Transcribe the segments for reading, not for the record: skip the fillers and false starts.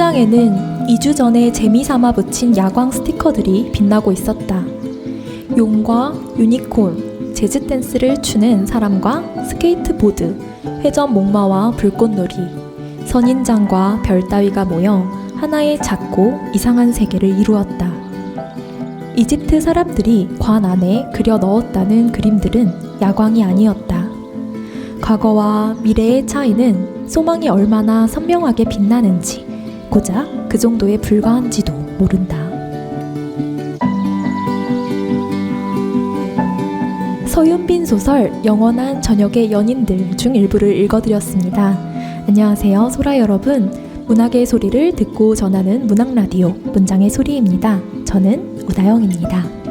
현장에는 2주 전에 재미삼아 붙인 야광 스티커들이 빛나고 있었다. 용과 유니콘, 재즈 댄스를 추는 사람과 스케이트보드, 회전 목마와 불꽃놀이, 선인장과 별 따위가 모여 하나의 작고 이상한 세계를 이루었다. 이집트 사람들이 관 안에 그려 넣었다는 그림들은 야광이 아니었다. 과거와 미래의 차이는 소망이 얼마나 선명하게 빛나는지, 고작 그 정도에 불과한지도 모른다. 서윤빈 소설 영원한 저녁의 연인들 중 일부를 읽어드렸습니다. 안녕하세요, 소라 여러분. 문학의 소리를 듣고 전하는 문학라디오 문장의 소리입니다. 저는 우다영입니다.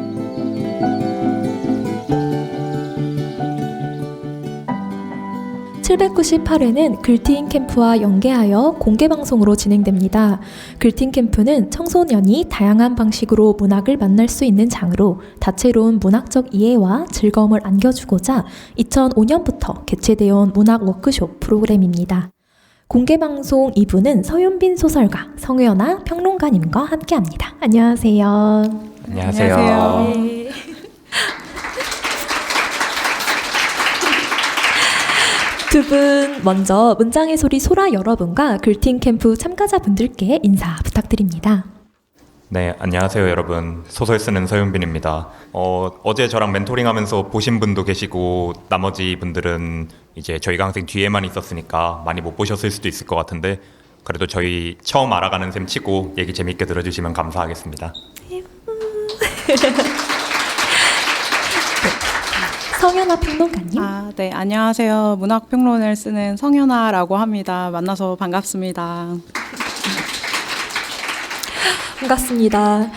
798회는 글틴 캠프와 연계하여 공개방송으로 진행됩니다. 글틴 캠프는 청소년이 다양한 방식으로 문학을 만날 수 있는 장으로 다채로운 문학적 이해와 즐거움을 안겨주고자 2005년부터 개최되어 온 문학 워크숍 프로그램입니다. 공개방송 2부는 서윤빈 소설가, 성현아 평론가님과 함께합니다. 안녕하세요. 안녕하세요. 네. 두 분 먼저 문장의 소리 소라 여러분과 글틴 캠프 참가자분들께 인사 부탁드립니다. 네, 안녕하세요 여러분. 소설 쓰는 서윤빈입니다. 어제 저랑 멘토링하면서 보신 분도 계시고 나머지 분들은 이제 저희가 항상 뒤에만 있었으니까 많이 못 보셨을 수도 있을 것 같은데 그래도 저희 처음 알아가는 셈 치고 얘기 재밌게 들어주시면 감사하겠습니다. 성현아 평론가님. 네, 안녕하세요. 문학평론을 쓰는 성현아라고 합니다. 만나서 반갑습니다. 반갑습니다.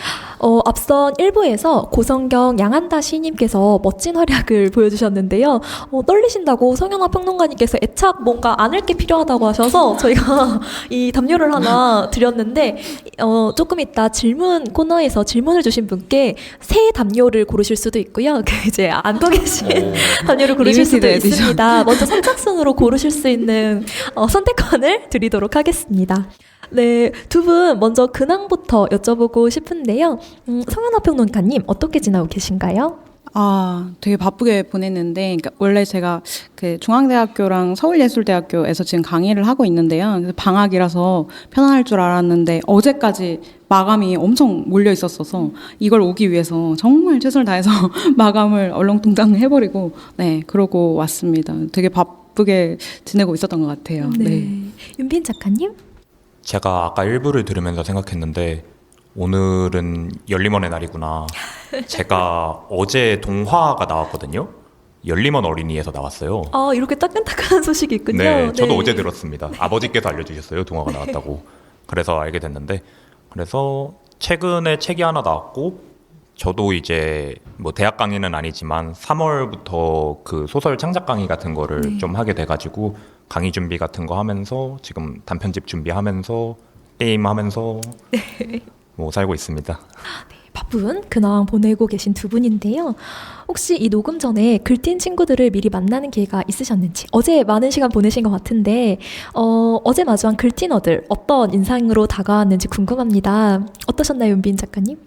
앞선 1부에서 고성경 양한다 시인님께서 멋진 활약을 보여주셨는데요. 떨리신다고 성현아 평론가님께서 애착 뭔가 안을 게 필요하다고 하셔서 저희가 이 담요를 하나 드렸는데 조금 이따 질문 코너에서 질문을 주신 분께 새 담요를 고르실 수도 있고요. 이제 안고 계신 담요를 고르실 수도 있습니다. 먼저 선착순으로 고르실 수 있는 선택권을 드리도록 하겠습니다. 네, 두 분 먼저 근황부터 여쭤보고 싶은데요. 성현아 평론가님 어떻게 지내고 계신가요? 되게 바쁘게 보냈는데, 그러니까 원래 제가 그 중앙대학교랑 서울예술대학교에서 지금 강의를 하고 있는데요. 그래서 방학이라서 편안할 줄 알았는데 어제까지 마감이 엄청 몰려 있었어서 이걸 오기 위해서 정말 최선을 다해서 마감을 얼렁뚱땅 해버리고 그러고 왔습니다. 되게 바쁘게 지내고 있었던 것 같아요. 네. 윤빈 작가님? 제가 아까 1부를 들으면서 생각했는데 오늘은 열림원의 날이구나. 제가 어제 동화가 나왔거든요. 열림원 어린이에서 나왔어요. 이렇게 따끈따끈한 소식이 있군요. 네, 저도 어제 들었습니다. 아버지께서 알려주셨어요. 동화가 나왔다고. 그래서 알게 됐는데, 그래서 최근에 책이 하나 나왔고 저도 이제 뭐 대학 강의는 아니지만 3월부터 그 소설 창작 강의 같은 거를 좀 하게 돼가지고 강의 준비 같은 거 하면서 지금 단편집 준비하면서 게임하면서 뭐 살고 있습니다. 바쁜 근황 보내고 계신 두 분인데요. 혹시 이 녹음 전에 글틴 친구들을 미리 만나는 기회가 있으셨는지, 어제 많은 시간 보내신 것 같은데 어제 마주한 글틴어들 어떤 인상으로 다가왔는지 궁금합니다. 어떠셨나요, 윤빈 작가님?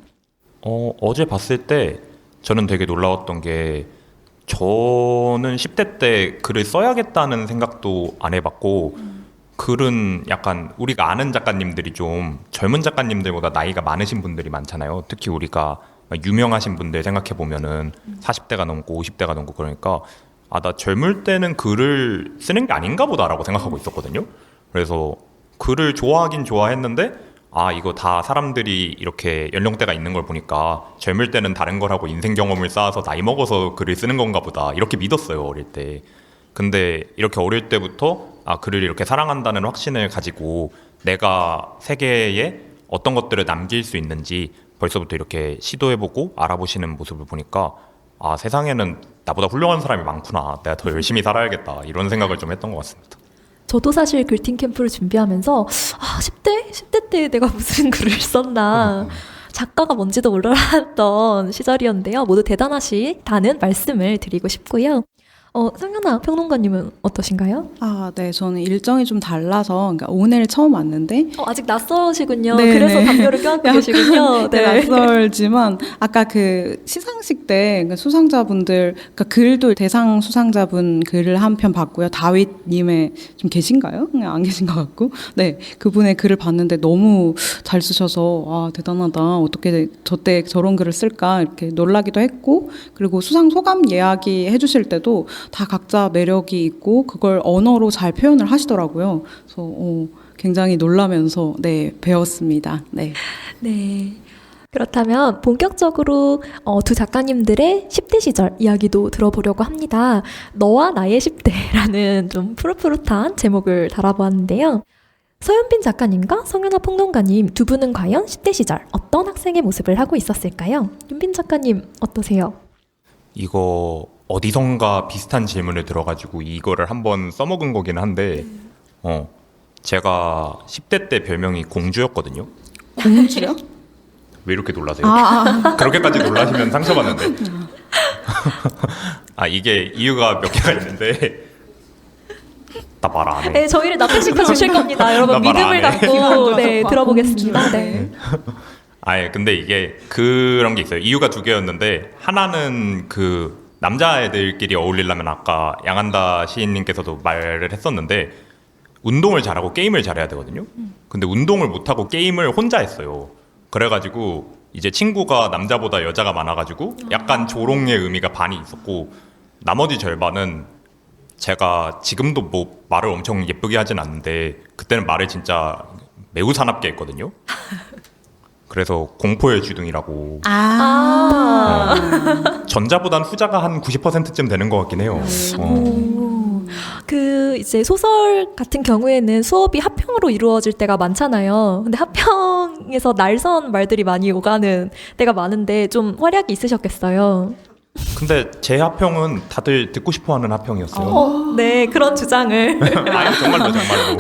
어제 봤을 때 저는 되게 놀라웠던 게, 저는 10대 때 글을 써야겠다는 생각도 안 해봤고 글은 약간 우리가 아는 작가님들이 좀 젊은 작가님들보다 나이가 많으신 분들이 많잖아요. 특히 우리가 유명하신 분들 생각해보면은 40대가 넘고 50대가 넘고 그러니까 나 젊을 때는 글을 쓰는 게 아닌가 보다라고 생각하고 있었거든요. 그래서 글을 좋아하긴 좋아했는데 이거 다 사람들이 이렇게 연령대가 있는 걸 보니까 젊을 때는 다른 걸 하고 인생 경험을 쌓아서 나이 먹어서 글을 쓰는 건가 보다 이렇게 믿었어요, 어릴 때. 근데 이렇게 어릴 때부터 글을 이렇게 사랑한다는 확신을 가지고 내가 세계에 어떤 것들을 남길 수 있는지 벌써부터 이렇게 시도해보고 알아보시는 모습을 보니까 세상에는 나보다 훌륭한 사람이 많구나, 내가 더 열심히 살아야겠다, 이런 생각을 좀 했던 것 같습니다. 저도 사실 글틴 캠프를 준비하면서 10대 때 내가 무슨 글을 썼나, 작가가 뭔지도 몰랐던 시절이었는데요. 모두 대단하시다는 말씀을 드리고 싶고요. 상현아 평론가님은 어떠신가요? 아, 네. 저는 일정이 좀 달라서 그러니까 오늘 처음 왔는데 아직 낯서시군요. 네, 그래서 네. 담요를 껴안고 약간, 계시군요. 네, 낯설지만 아까 그 시상식 때 그 수상자분들 그러니까 글도 대상 수상자분 글을 한 편 봤고요. 다윗님의 좀 계신가요? 그냥 안 계신 것 같고 네 그분의 글을 봤는데 너무 잘 쓰셔서 아 대단하다 어떻게 저때 저런 글을 쓸까 이렇게 놀라기도 했고 그리고 수상 소감 이야기 해주실 때도 다 각자 매력이 있고 그걸 언어로 잘 표현을 하시더라고요. 그래서 굉장히 놀라면서 네 배웠습니다. 네. 네. 그렇다면 본격적으로 두 작가님들의 10대 시절 이야기도 들어보려고 합니다. 너와 나의 10대라는 좀 푸릇푸릇한 제목을 달아보았는데요. 서윤빈 작가님과 성윤아 평론가님 두 분은 과연 10대 시절 어떤 학생의 모습을 하고 있었을까요? 윤빈 작가님 어떠세요? 이거 어디선가 비슷한 질문을 들어가지고 이거를 한번 써먹은 거긴 한데 제가 10대 때 별명이 공주였거든요. 공주요? 왜 이렇게 놀라세요? 그렇게까지 놀라시면 상처받는데. 이게 이유가 몇 개가 있는데 나 말 안 해. 네, 저희를 납득시켜 주실 겁니다. 여러분 나말 믿음을 안 해. 갖고 네, 들어보겠습니다. 네. 근데 이게 그런 게 있어요. 이유가 두 개였는데 하나는 그 남자애들끼리 어울리려면 아까 양한다 시인님께서도 말을 했었는데 운동을 잘하고 게임을 잘해야 되거든요. 근데 운동을 못하고 게임을 혼자 했어요. 그래가지고 이제 친구가 남자보다 여자가 많아가지고 약간 조롱의 의미가 반이 있었고 나머지 절반은 제가 지금도 뭐 말을 엄청 예쁘게 하진 않는데 그때는 말을 진짜 매우 사납게 했거든요. 그래서 공포의 주둥이라고 전자보단 후자가 한 90%쯤 되는 것 같긴 해요. 그 이제 소설 같은 경우에는 수업이 합평으로 이루어질 때가 많잖아요. 근데 합평에서 날선 말들이 많이 오가는 때가 많은데 좀 활약이 있으셨겠어요. 근데 제 합평은 다들 듣고 싶어하는 합평이었어요. 네, 그런 주장을. 정말로.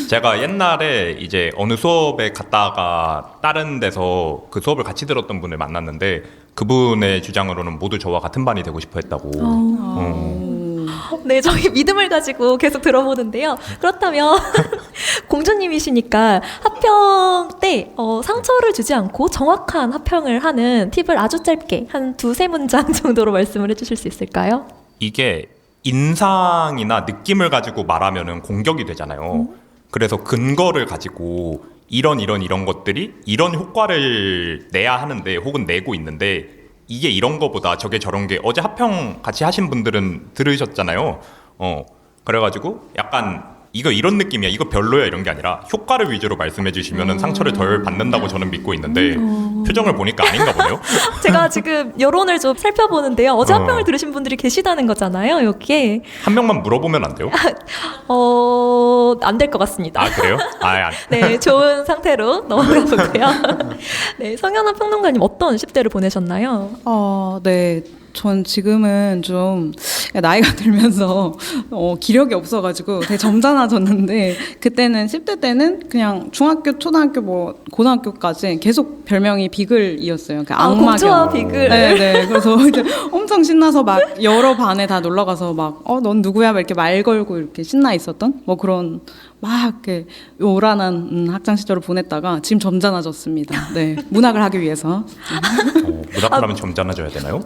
제가 옛날에 이제 어느 수업에 갔다가 다른 데서 그 수업을 같이 들었던 분을 만났는데 그분의 주장으로는 모두 저와 같은 반이 되고 싶어 했다고. 네, 저희 믿음을 가지고 계속 들어보는데요. 그렇다면 공주님이시니까 합평 때 상처를 주지 않고 정확한 합평을 하는 팁을 아주 짧게 한 두세 문장 정도로 말씀을 해주실 수 있을까요? 이게 인상이나 느낌을 가지고 말하면은 공격이 되잖아요. 그래서 근거를 가지고 이런 것들이 이런 효과를 내야 하는데 혹은 내고 있는데 이게 이런 거보다 저게 저런 게 어제 합평 같이 하신 분들은 들으셨잖아요. 그래가지고 약간 이거 이런 느낌이야 이거 별로야 이런 게 아니라 효과를 위주로 말씀해 주시면은 상처를 덜 받는다고 저는 믿고 있는데 표정을 보니까 아닌가 보네요. 제가 지금 여론을 좀 살펴보는데요. 어제 합평을 들으신 분들이 계시다는 거잖아요. 여기에 한 명만 물어보면 안 돼요? 안 될 것 같습니다. 그래요? 네, 좋은 상태로 넘어가 보고요. 네, 성현아 평론가님 어떤 10대를 보내셨나요? 네. 전 지금은 좀 나이가 들면서 기력이 없어가지고 되게 점잖아졌는데 그때는 10대 때는 그냥 중학교, 초등학교, 뭐 고등학교까지 계속 별명이 비글이었어요. 그러니까 악마견. 공주와 비글. 네. 그래서 이제 엄청 신나서 막 여러 반에 다 놀러 가서 막 넌 누구야? 막 이렇게 말 걸고 이렇게 신나 있었던 뭐 그런 막 이렇게 요란한 학창 시절을 보냈다가 지금 점잖아졌습니다. 네, 문학을 하기 위해서. 문학을 하면 점잖아져야 되나요?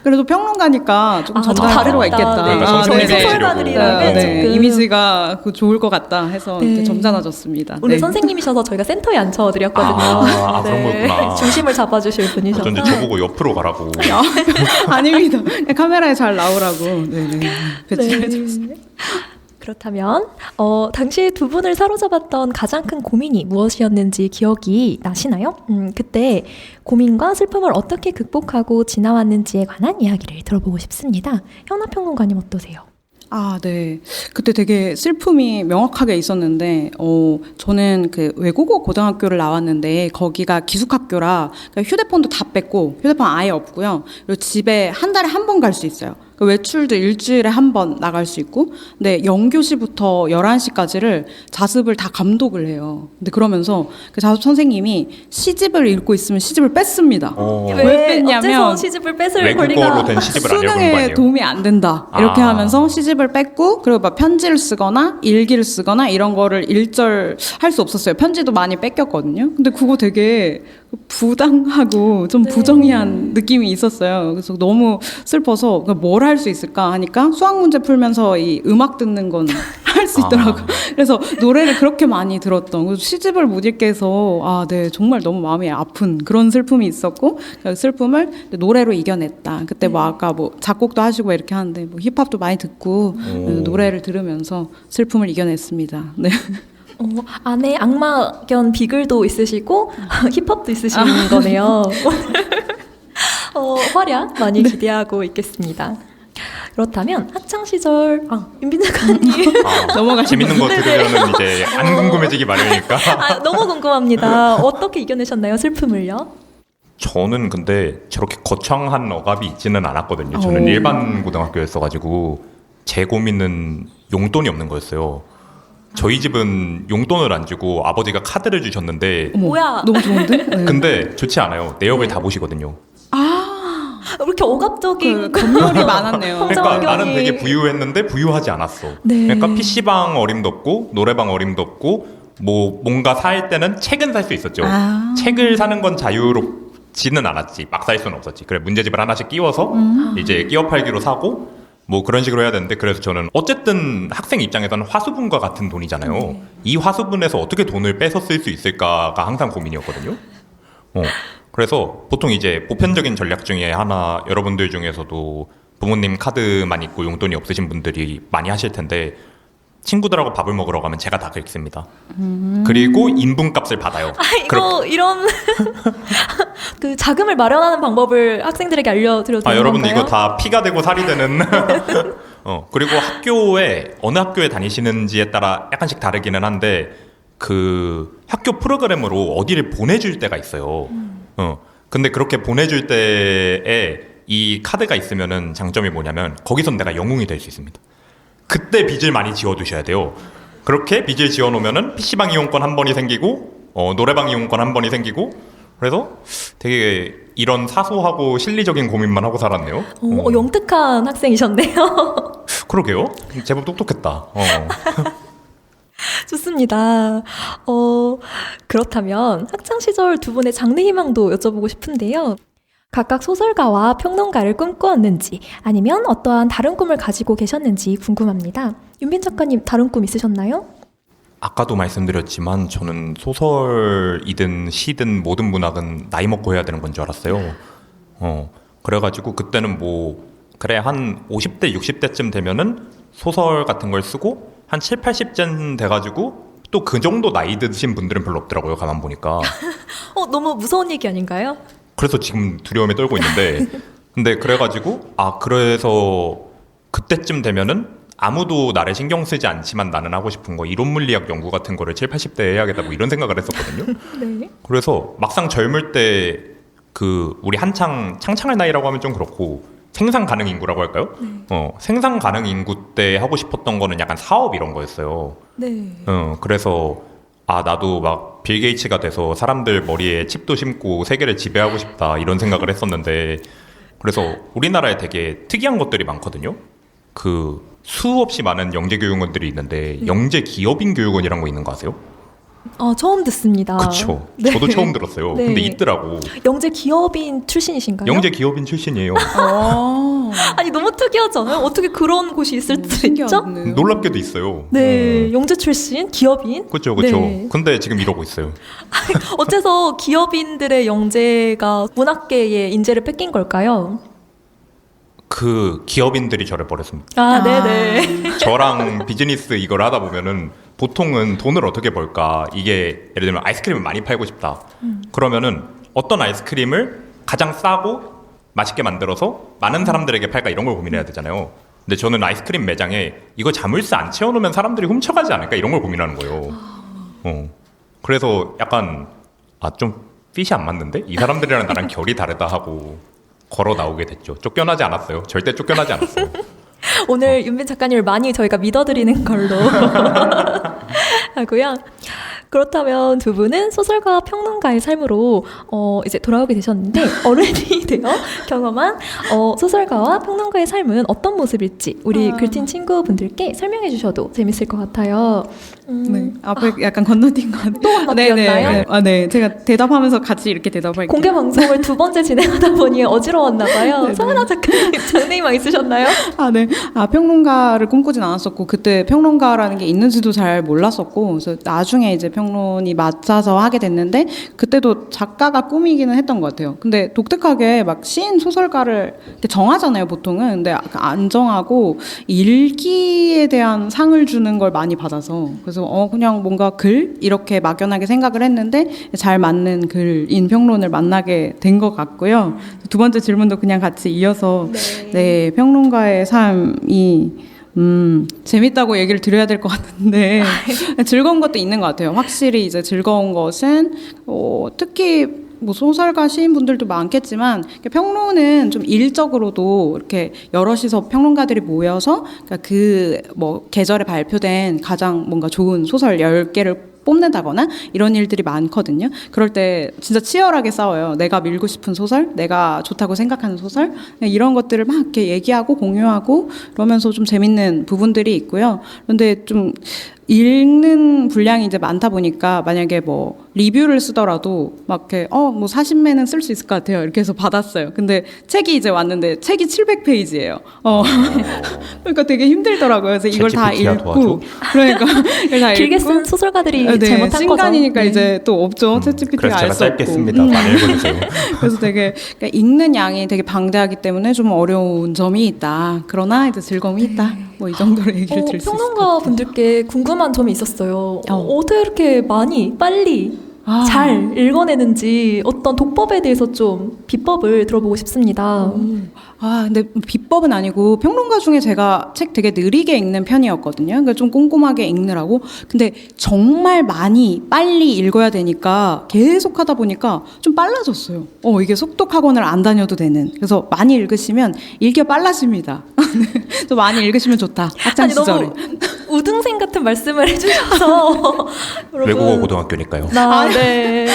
그래도 평론가니까 조금 점잖을 필요가 있겠다. 네. 저희 소설가들이라면 조금 이미지가 좋을 것 같다 해서 이렇게 점잖아졌습니다. 오늘 네. 선생님이셔서 저희가 센터에 앉혀드렸거든요. 그런 거구나. 중심을 잡아주실 분이셔서. 어쩐지 저보고 옆으로 가라고. 아닙니다. 그냥 카메라에 잘 나오라고. 네네. 배치해줬습니다. 그렇다면 당시 두 분을 사로잡았던 가장 큰 고민이 무엇이었는지 기억이 나시나요? 그때 고민과 슬픔을 어떻게 극복하고 지나왔는지에 관한 이야기를 들어보고 싶습니다. 현아 평론가님 어떠세요? 네. 그때 되게 슬픔이 명확하게 있었는데, 저는 그 외국어 고등학교를 나왔는데, 거기가 기숙학교라, 그러니까 휴대폰도 다 뺐고, 휴대폰 아예 없고요. 그리고 집에 한 달에 한 번 갈 수 있어요. 그 외출도 일주일에 한 번 나갈 수 있고, 근데 0교시부터 11시까지를 자습을 다 감독을 해요. 근데 그러면서 그 자습 선생님이 시집을 읽고 있으면 시집을 뺐습니다. 왜 뺐냐면 어째서 시집을 뺐을 외국어로 권리가 된 시집을 안 읽은 거 수능에 아니에요? 도움이 안 된다 이렇게 아. 하면서 시집을 뺐고, 그리고 막 편지를 쓰거나 일기를 쓰거나 이런 거를 일절 할 수 없었어요. 편지도 많이 뺏겼거든요. 근데 그거 되게 부당하고 좀 네. 부정의한 느낌이 있었어요. 그래서 너무 슬퍼서 뭘 할 수 있을까 하니까 수학 문제 풀면서 이 음악 듣는 건 할 수 있더라고요. 그래서 노래를 그렇게 많이 들었던, 그래서 시집을 못 읽게 해서 아, 네, 정말 너무 마음이 아픈 그런 슬픔이 있었고, 그 슬픔을 노래로 이겨냈다. 그때 뭐 아까 뭐 작곡도 하시고 이렇게 하는데 뭐 힙합도 많이 듣고 노래를 들으면서 슬픔을 이겨냈습니다. 네. 안에 악마견 비글도 있으시고 힙합도 있으신 거네요. 활약 많이 기대하고 있겠습니다. 그렇다면 학창 시절 윤빈 작가님 재밌는 거 네네. 들으면 이제 안 궁금해지기 마련이니까. 너무 궁금합니다. 어떻게 이겨내셨나요, 슬픔을요? 저는 근데 저렇게 거창한 억압이 있지는 않았거든요. 저는 오. 일반 고등학교였어가지고 제 고민은 용돈이 없는 거였어요. 저희 집은 용돈을 안 주고 아버지가 카드를 주셨는데 어머, 뭐야? 너무 좋은데? 네. 근데 좋지 않아요. 내역을 다 보시거든요. 왜 이렇게 억압적인 그 검열이 많았네요. 성장 그러니까 환경이- 나는 되게 부유했는데 부유하지 않았어. 네. 그러니까 PC방 어림도 없고 노래방 어림도 없고 뭐 뭔가 살 때는 책은 살 수 있었죠. 아. 책을 사는 건 자유롭지는 않았지. 막 살 수는 없었지. 그래 문제집을 하나씩 끼워서 이제 끼워 팔기로 사고 뭐 그런 식으로 해야 되는데, 그래서 저는 어쨌든 학생 입장에서는 화수분과 같은 돈이잖아요. 이 화수분에서 어떻게 돈을 빼서 쓸 수 있을까가 항상 고민이었거든요. 그래서 보통 이제 보편적인 전략 중에 하나, 여러분들 중에서도 부모님 카드만 있고 용돈이 없으신 분들이 많이 하실 텐데, 친구들하고 밥을 먹으러 가면 제가 다 긁습니다. 그리고 인분값을 받아요. 이런 그 자금을 마련하는 방법을 학생들에게 알려드려도 되는 여러분들 건가요? 이거 다 피가 되고 살이 되는. 그리고 학교에 어느 학교에 다니시는지에 따라 약간씩 다르기는 한데, 그 학교 프로그램으로 어디를 보내줄 때가 있어요. 근데 그렇게 보내줄 때에 이 카드가 있으면은 장점이 뭐냐면 거기선 내가 영웅이 될 수 있습니다. 그때 빚을 많이 지워두셔야 돼요. 그렇게 빚을 지어놓으면은 PC방 이용권 한 번이 생기고 노래방 이용권 한 번이 생기고, 그래서 되게 이런 사소하고 실리적인 고민만 하고 살았네요. 영특한 학생이셨네요. 그러게요. 제법 똑똑했다. 좋습니다. 그렇다면 학창 시절 두 분의 장래 희망도 여쭤보고 싶은데요. 각각 소설가와 평론가를 꿈꾸었는지 아니면 어떠한 다른 꿈을 가지고 계셨는지 궁금합니다. 윤빈 작가님, 다른 꿈 있으셨나요? 아까도 말씀드렸지만 저는 소설이든 시든 모든 문학은 나이 먹고 해야 되는 건 줄 알았어요. 그래가지고 그때는 뭐 그래 한 50대 60대쯤 되면은 소설 같은 걸 쓰고 한 7, 80쯤 돼가지고 또 그 정도 나이 드신 분들은 별로 없더라고요. 가만 보니까. 너무 무서운 얘기 아닌가요? 그래서 지금 두려움에 떨고 있는데, 근데 그래가지고 그래서 그때쯤 되면은 아무도 나를 신경 쓰지 않지만 나는 하고 싶은 거 이론 물리학 연구 같은 거를 7, 80대에 해야겠다 뭐 이런 생각을 했었거든요. 네. 그래서 막상 젊을 때 그 우리 한창 창창할 나이라고 하면 좀 그렇고 생산 가능 인구라고 할까요? 생산 가능 인구 때 하고 싶었던 거는 약간 사업 이런 거였어요. 네. 그래서 나도 막 빌 게이츠가 돼서 사람들 머리에 칩도 심고 세계를 지배하고 싶다 이런 생각을 했었는데, 그래서 우리나라에 되게 특이한 것들이 많거든요. 그 수없이 많은 영재교육원들이 있는데 영재 기업인 교육원이라는 거 있는 거 아세요? 처음 듣습니다. 그쵸. 네. 저도 처음 들었어요. 네. 근데 있더라고. 영재 기업인 출신이신가요? 영재 기업인 출신이에요. 아니 너무 특이하잖아요. 어떻게 그런 곳이 있을 수 있죠? 놀랍게도 있어요. 네, 영재 출신 기업인. 그렇죠. 네. 근데 지금 이러고 있어요. 어째서 기업인들의 영재가 문학계의 인재를 뺏긴 걸까요? 그 기업인들이 저를 버렸습니다. 네네. 저랑 비즈니스 이걸 하다 보면은 보통은 돈을 어떻게 벌까, 이게 예를 들면 아이스크림을 많이 팔고 싶다. 그러면은 어떤 아이스크림을 가장 싸고 맛있게 만들어서 많은 사람들에게 팔까 이런 걸 고민해야 되잖아요. 근데 저는 아이스크림 매장에 이거 자물쇠 안 채워놓으면 사람들이 훔쳐가지 않을까 이런 걸 고민하는 거예요. 그래서 약간 좀 핏이 안 맞는데? 이 사람들이랑 나랑 결이 다르다 하고 걸어 나오게 됐죠. 쫓겨나지 않았어요. 절대 쫓겨나지 않았어요. 오늘 윤빈 작가님을 많이 저희가 믿어드리는 걸로 하고요. 그렇다면 두 분은 소설가 평론가의 삶으로 이제 돌아오게 되셨는데 어른이 되어 경험한 소설가와 평론가의 삶은 어떤 모습일지 우리 글팀 친구분들께 설명해 주셔도 재밌을 것 같아요. 네, 앞에 약간 건너뛴 것 같아요. 또 건너뛰었나요? 네. 제가 대답하면서 같이 이렇게 대답할게요. 공개 방송을 두 번째 진행하다 보니 어지러웠나 봐요. 네네. 성은아 작가님 장래희망 있으셨나요? 네. 평론가를 꿈꾸진 않았었고, 그때 평론가라는 게 있는지도 잘 몰랐었고, 그래서 나중에 이제 평론이 맞아서 하게 됐는데, 그때도 작가가 꿈이기는 했던 것 같아요. 근데 독특하게 막 시인, 소설가를 이렇게 정하잖아요, 보통은. 근데 안 정하고, 일기에 대한 상을 주는 걸 많이 받아서, 그래서 그냥 뭔가 글? 이렇게 막연하게 생각을 했는데, 잘 맞는 글인 평론을 만나게 된 것 같고요. 두 번째 질문도 그냥 같이 이어서, 네, 평론가의 삶이 재밌다고 얘기를 드려야 될 것 같은데 즐거운 것도 있는 것 같아요. 확실히 이제 즐거운 것은 특히 뭐 소설가 시인분들도 많겠지만 평론은 좀 일적으로도 이렇게 여럿이서 평론가들이 모여서 그 뭐 계절에 발표된 가장 뭔가 좋은 소설 10개를 뽑는다거나 이런 일들이 많거든요. 그럴 때 진짜 치열하게 싸워요. 내가 밀고 싶은 소설, 내가 좋다고 생각하는 소설, 이런 것들을 막 이렇게 얘기하고 공유하고 그러면서 좀 재밌는 부분들이 있고요. 그런데 좀 읽는 분량이 이제 많다 보니까 만약에 뭐 리뷰를 쓰더라도 막 이렇게 뭐 40매는 쓸 수 있을 것 같아요. 이렇게 해서 받았어요. 근데 책이 이제 왔는데 책이 700페이지예요. 그러니까 되게 힘들더라고요. 그래서 이걸 다 챗GPT야 읽고 도와줘? 그러니까 이걸 다 길게 읽고 쓴 소설가들이 네, 잘못한 거죠. 신간이니까 네. 이제 또 없죠. 챗GPT가 그래서 알 제가 수 없고. 짧게 씁니다. 많이 읽어주세요. 그래서 되게 그러니까 읽는 양이 되게 방대하기 때문에 좀 어려운 점이 있다. 그러나 이제 즐거움이 있다. 뭐 이 정도로 얘기를 드릴 수 있을 것 평론가 같아요. 분들께 궁금한 점이 있었어요. 어떻게 이렇게 많이 빨리 아. 잘 읽어내는지 어떤 독법에 대해서 좀 비법을 들어보고 싶습니다. 근데 비법은 아니고 평론가 중에 제가 책 되게 느리게 읽는 편이었거든요. 그러니까 좀 꼼꼼하게 읽느라고. 근데 정말 많이 빨리 읽어야 되니까 계속 하다 보니까 좀 빨라졌어요. 이게 속독학원을 안 다녀도 되는. 그래서 많이 읽으시면 읽기가 빨라집니다. 또 많이 읽으시면 좋다. 학창 아니 시절에. 너무 우등생 같은 말씀을 해주셔서 여러분. 외국어 고등학교니까요. 네.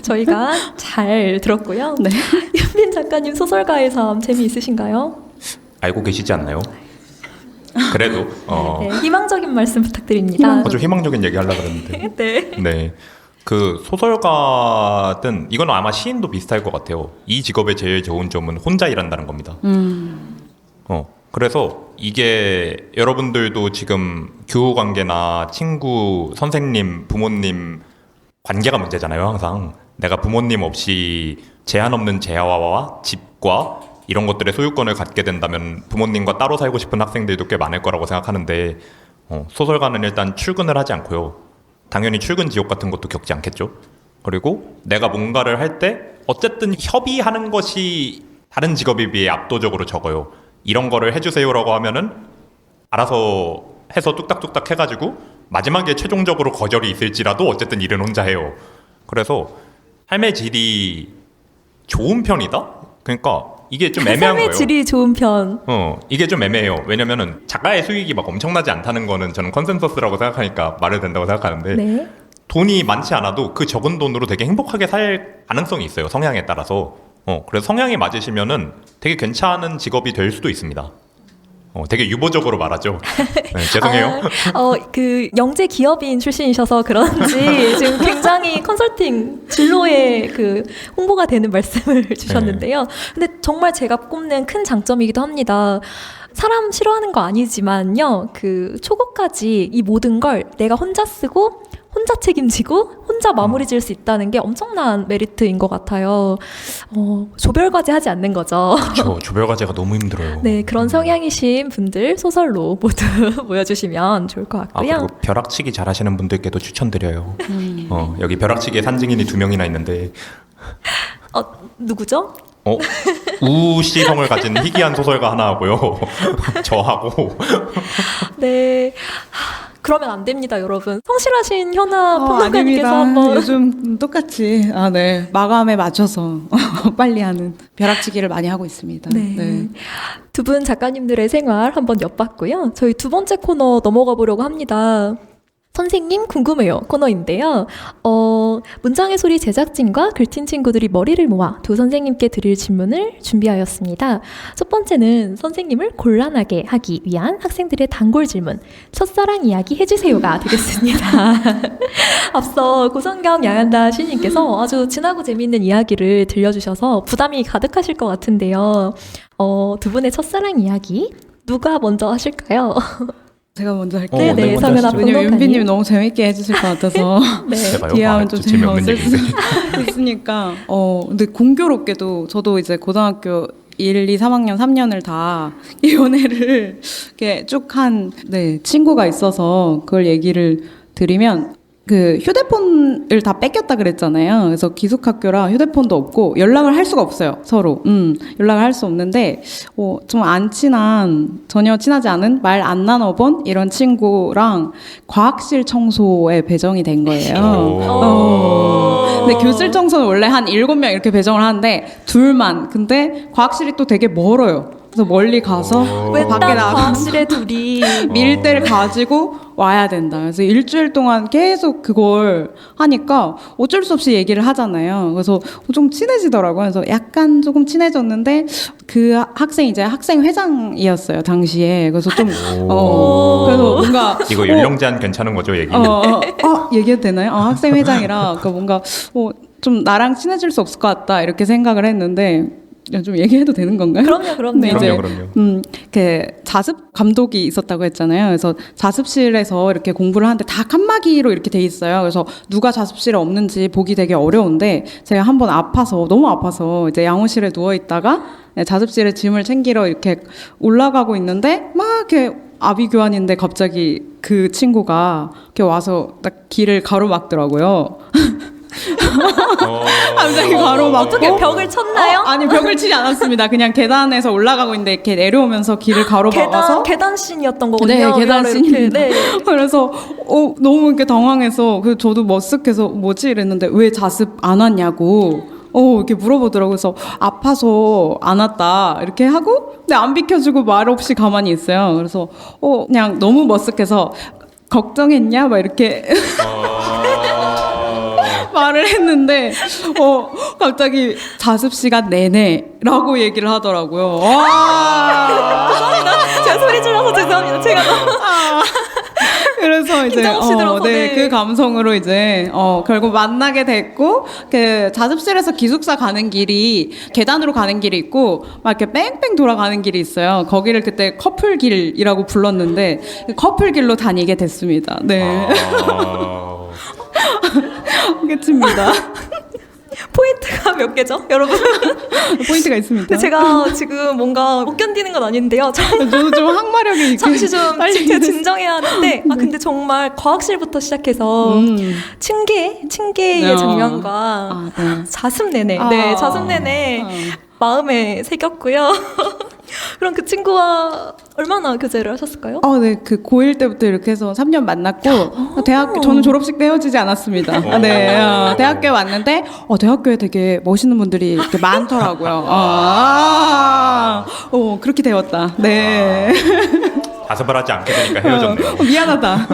저희가 잘 들었고요. 네. 윤빈 작가님 소설가의 삶 재미있으신가요? 알고 계시지 않나요? 그래도 네, 희망적인 말씀 부탁드립니다. 좀 희망적인 얘기 하려고 그랬는데. 네. 네. 그 소설가든 이건 아마 시인도 비슷할 것 같아요. 이 직업의 제일 좋은 점은 혼자 일한다는 겁니다. 그래서 이게 여러분들도 지금 교우 관계나 친구, 선생님, 부모님 관계가 문제잖아요. 항상 내가 부모님 없이 제한 없는 재화와 집과 이런 것들의 소유권을 갖게 된다면 부모님과 따로 살고 싶은 학생들도 꽤 많을 거라고 생각하는데 소설가는 일단 출근을 하지 않고요. 당연히 출근 지옥 같은 것도 겪지 않겠죠. 그리고 내가 뭔가를 할 때 어쨌든 협의하는 것이 다른 직업에 비해 압도적으로 적어요. 이런 거를 해주세요라고 하면은 알아서 해서 뚝딱뚝딱 해가지고 마지막에 최종적으로 거절이 있을지라도 어쨌든 일은 혼자 해요. 그래서 삶의 질이 좋은 편이다? 그러니까 이게 좀 애매한 삶의 거예요. 질이 좋은 편. 이게 좀 애매해요. 왜냐면은 작가의 수익이 막 엄청나지 않다는 거는 저는 컨센서스라고 생각하니까 말이 된다고 생각하는데 네. 돈이 많지 않아도 그 적은 돈으로 되게 행복하게 살 가능성이 있어요. 성향에 따라서. 그래서 성향이 맞으시면은 되게 괜찮은 직업이 될 수도 있습니다. 되게 유보적으로 말하죠. 네, 죄송해요. 그 영재 기업인 출신이셔서 그런지 지금 굉장히 컨설팅 진로에 그 홍보가 되는 말씀을 주셨는데요. 근데 정말 제가 꼽는 큰 장점이기도 합니다. 사람 싫어하는 거 아니지만요. 그 초고까지 이 모든 걸 내가 혼자 쓰고 혼자 책임지고 혼자 마무리 지을 수 있다는 게 엄청난 메리트인 것 같아요. 조별과제 하지 않는 거죠. 그렇죠. 조별과제가 너무 힘들어요. 네, 그런 성향이신 분들 소설로 모두 모여주시면 좋을 것 같고요. 그리고 벼락치기 잘하시는 분들께도 추천드려요. 여기 벼락치기의 산증인이 2명이나 있는데 누구죠? 우시성을 가진 희귀한 소설가 하나 하고요. 저하고. 네. 그러면 안 됩니다, 여러분. 성실하신 현아 아닙니다. 평론가님께서 한번 요즘 똑같이 네. 마감에 맞춰서 빨리 하는 벼락치기를 많이 하고 있습니다. 네. 두 분 작가님들의 생활 한번 엿봤고요. 저희 두 번째 코너 넘어가 보려고 합니다. 선생님 궁금해요 코너인데요. 문장의 소리 제작진과 글팀 친구들이 머리를 모아 두 선생님께 드릴 질문을 준비하였습니다. 첫 번째는 선생님을 곤란하게 하기 위한 학생들의 단골 질문, 첫사랑 이야기 해주세요가 되겠습니다. 앞서 고성경 양한다 시인님께서 아주 진하고 재미있는 이야기를 들려주셔서 부담이 가득하실 것 같은데요. 두 분의 첫사랑 이야기 누가 먼저 하실까요? 제가 먼저 할게요. 네, 먼저 성현아 하시죠. 왜냐면 평론가님. 윤비님 너무 재밌게 해주실 것 같아서 네. 해봐요. 뒤에 하면 좀 재미없는 재미없을 얘기인데. 수 있으니까 근데 공교롭게도 저도 이제 고등학교 1, 2, 3학년, 3년을 다 이 연애를 이렇게 쭉 한 친구가 있어서 그걸 얘기를 드리면 그 휴대폰을 다 뺏겼다 그랬잖아요. 그래서 기숙학교라 휴대폰도 없고 연락을 할 수가 없어요. 서로. 연락을 할 수 없는데 좀 안 친한 전혀 친하지 않은 말 안 나눠본 이런 친구랑 과학실 청소에 배정이 된 거예요. 근데 교실 청소는 원래 한 7명 이렇게 배정을 하는데 둘만. 근데 과학실이 또 되게 멀어요. 그래서 멀리 가서 왜 밖에 딱 나가 과학실에 둘이 밀대를 가지고 와야 된다. 그래서 일주일 동안 계속 그걸 하니까 어쩔 수 없이 얘기를 하잖아요. 그래서 좀 친해지더라고요. 그래서 약간 조금 친해졌는데 그 학생이 이제 학생 회장이었어요, 당시에. 그래서 좀 그래서 뭔가 이거 연령 제한 괜찮은 거죠, 얘기? 얘기해도 되나요? 학생 회장이라 그 뭔가 좀 나랑 친해질 수 없을 것 같다 이렇게 생각을 했는데 좀 얘기해도 되는 건가요? 그럼요. 네, 이제 그럼요. 그 자습 감독이 있었다고 했잖아요. 그래서 자습실에서 이렇게 공부를 하는데 다 칸막이로 이렇게 돼 있어요. 그래서 누가 자습실에 없는지 보기 되게 어려운데 제가 한번 너무 아파서 이제 양호실에 누워 있다가 자습실에 짐을 챙기러 이렇게 올라가고 있는데 막 이렇게 아비 교환인데 갑자기 그 친구가 이렇게 와서 딱 길을 가로막더라고요. 갑자기 가로막고 어떻게 벽을 쳤나요? 아니 벽을 치지 않았습니다. 그냥 계단에서 올라가고 있는데 이렇게 내려오면서 길을 가로막아서 계단 씬이었던 거거든요. 네, 계단 위아래로 씬입니다. 이렇게, 네. 그래서 너무 이렇게 당황해서 그래서 저도 머쓱해서 뭐지 이랬는데 왜 자습 안 왔냐고 이렇게 물어보더라고요. 그래서 아파서 안 왔다 이렇게 하고 근데 안 비켜주고 말 없이 가만히 있어요. 그래서 그냥 너무 머쓱해서 걱정했냐 막 이렇게 말을 했는데 갑자기 자습 시간 내내라고 얘기를 하더라고요. 와. 죄송합니다. 제가 소리 질러서 죄송합니다. 제가 너무 그래서 이제 긴장시들어서, 네. 그 감성으로 이제 결국 만나게 됐고 그 자습실에서 기숙사 가는 길이 계단으로 가는 길이 있고 막 이렇게 뺑뺑 돌아가는 길이 있어요. 거기를 그때 커플길이라고 불렀는데 커플길로 다니게 됐습니다. 네. 끝입니다. 포인트가 몇 개죠, 여러분? 포인트가 있습니다. 근데 제가 지금 뭔가 못 견디는 건 아닌데요. 저도 좀 항마력이 잠시 좀 딸리긴 진정해야 하는데 근데 정말 과학실부터 시작해서 층계의 장면과 자습 내내 자습 내내 마음에 새겼고요. 그럼 그 친구와 얼마나 교제를 하셨을까요? 네, 그 고1 때부터 이렇게 해서 3년 만났고 대학교 저는 졸업식 때 헤어지지 않았습니다. 네, 대학교에 왔는데 대학교에 되게 멋있는 분들이 이렇게 많더라고요. 그렇게 되었다. 네. 자습을 하지 않게 되니까 헤어졌네요. 미안하다.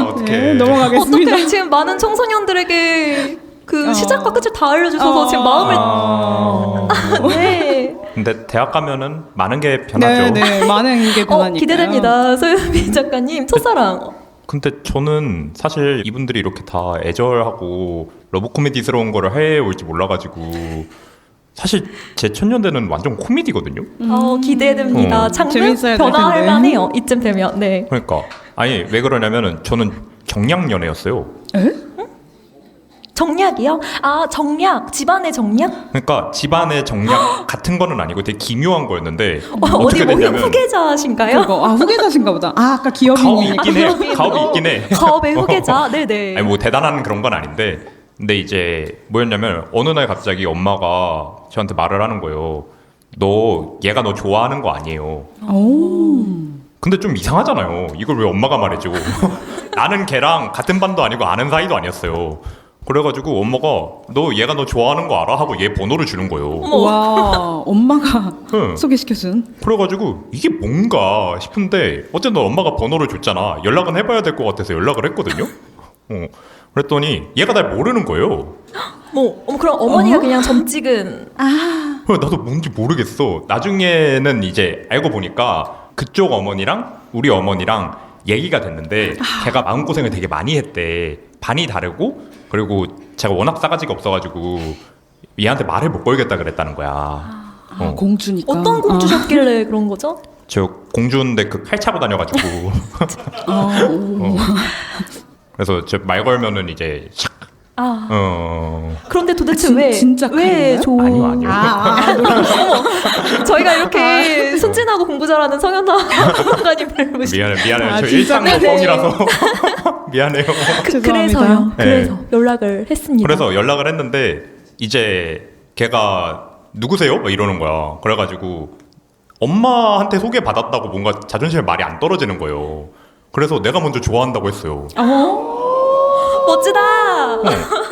어떻게 네, 넘어가겠습니다. 어떻게 지금 많은 청소년들에게 그 시작과 끝을 다 알려주셔서 지금 마음을 네. 근데 대학 가면은 많은 게 변하죠. 네, 많은 게 변하니까. 기대됩니다. 소유미 작가님 첫사랑. 근데 저는 사실 이분들이 이렇게 다 애절하고 러브 코미디스러운 거를 해올지 몰라가지고 사실 제 천년대는 완전 코미디거든요. 기대됩니다. 장르 재밌어야 될 변화할 텐데. 만해요. 이쯤 되면. 네. 그러니까 아니 왜 그러냐면은 저는 정략 연애였어요. 정략이요? 정략. 집안의 정략? 그러니까 집안의 정략 같은 거는 아니고 되게 기묘한 거였는데 어디 어떻게 뭐 됐냐면 후계자신가요? 후계자신가 보다. 아까 기업인이. 가업이 있긴 해. 가업이 있긴 해. 가업의 후계자. 네네. 아니 뭐 대단한 그런 건 아닌데 근데 이제 뭐였냐면 어느 날 갑자기 엄마가 저한테 말을 하는 거예요. 얘가 너 좋아하는 거 아니에요. 근데 좀 이상하잖아요. 이걸 왜 엄마가 말해줘? 나는 걔랑 같은 반도 아니고 아는 사이도 아니었어요. 그래가지고 엄마가 얘가 너 좋아하는 거 알아? 하고 얘 번호를 주는 거예요. 와, 엄마가 응. 소개시켜준. 그래가지고 이게 뭔가 싶은데 어쨌든 엄마가 번호를 줬잖아. 연락은 해봐야 될 것 같아서 연락을 했거든요. 그랬더니 얘가 날 모르는 거예요. 그럼 어머니가 그냥 점 찍은. 나도 뭔지 모르겠어. 나중에는 이제 알고 보니까 그쪽 어머니랑 우리 어머니랑 얘기가 됐는데 걔가 마음고생을 되게 많이 했대. 반이 다르고 그리고 제가 워낙 싸가지가 없어가지고 얘한테 말을 못 걸겠다 그랬다는 거야. 공주니까. 어떤 공주셨길래 그런 거죠? 저 공주인데 그 칼 차고 다녀가지고 그래서 저 말 걸면은 이제 샥 그런데 도대체 진짜 왜 칼인가요? 아니요. 저희가 이렇게 순진하고 공부 잘하는 성현아 평론가님을 모시고 미안해요. 저 진짜? 일상노동이라서 미안해요. 그래서요. 네. 그래서 연락을 했습니다. 그래서 연락을 했는데 이제 걔가 누구세요? 막 이러는 거야. 그래가지고 엄마한테 소개받았다고 뭔가 자존심에 말이 안 떨어지는 거예요. 그래서 내가 먼저 좋아한다고 했어요. 멋지다.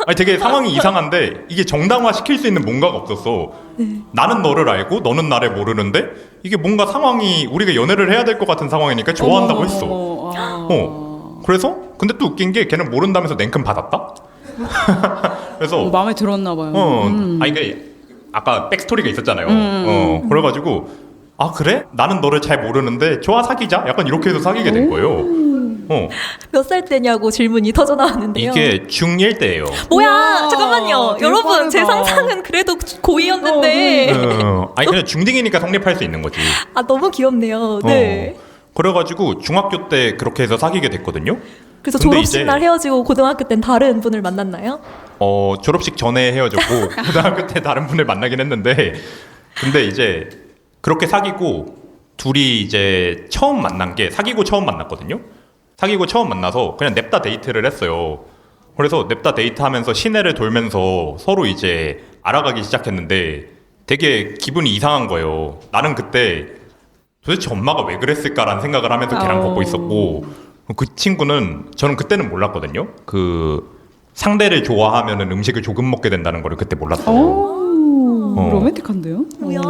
아니 되게 상황이 이상한데 이게 정당화 시킬 수 있는 뭔가가 없었어. 나는 너를 알고 너는 나를 모르는데 이게 뭔가 상황이 우리가 연애를 해야 될 것 같은 상황이니까 좋아한다고 했어. 그래서 근데 또 웃긴 게 걔는 모른다면서 냉큼 받았다. 그래서 마음에 들었나 봐요. 아니 그 아까 백스토리가 있었잖아요. 그래가지고 아 그래? 나는 너를 잘 모르는데 좋아 사귀자. 약간 이렇게 해서 사귀게 된 거예요. 몇 살 때냐고 질문이 터져 나왔는데요. 이게 중1 때예요. 뭐야? 잠깐만요. 되게 여러분 빠르다. 제 상상은 그래도 고2였는데 아니 그냥 중딩이니까 성립할 수 있는 거지. 너무 귀엽네요. 네. 그래가지고 중학교 때 그렇게 해서 사귀게 됐거든요. 그래서 근데 졸업식 이제- 날 헤어지고 고등학교 땐 다른 분을 만났나요? 졸업식 전에 헤어졌고 고등학교 때 다른 분을 만나긴 했는데 근데 이제 그렇게 사귀고 둘이 이제 처음 만난 게 사귀고 처음 만났거든요. 사귀고 처음 만나서 그냥 냅다 데이트를 했어요. 그래서 냅다 데이트하면서 시내를 돌면서 서로 이제 알아가기 시작했는데 되게 기분이 이상한 거예요. 나는 그때 도대체 엄마가 왜 그랬을까라는 생각을 하면서 걔랑 걷고 있었고 그 친구는 저는 그때는 몰랐거든요. 그 상대를 좋아하면은 음식을 조금 먹게 된다는 거를 그때 몰랐어요. 로맨틱한데요? 뭐야?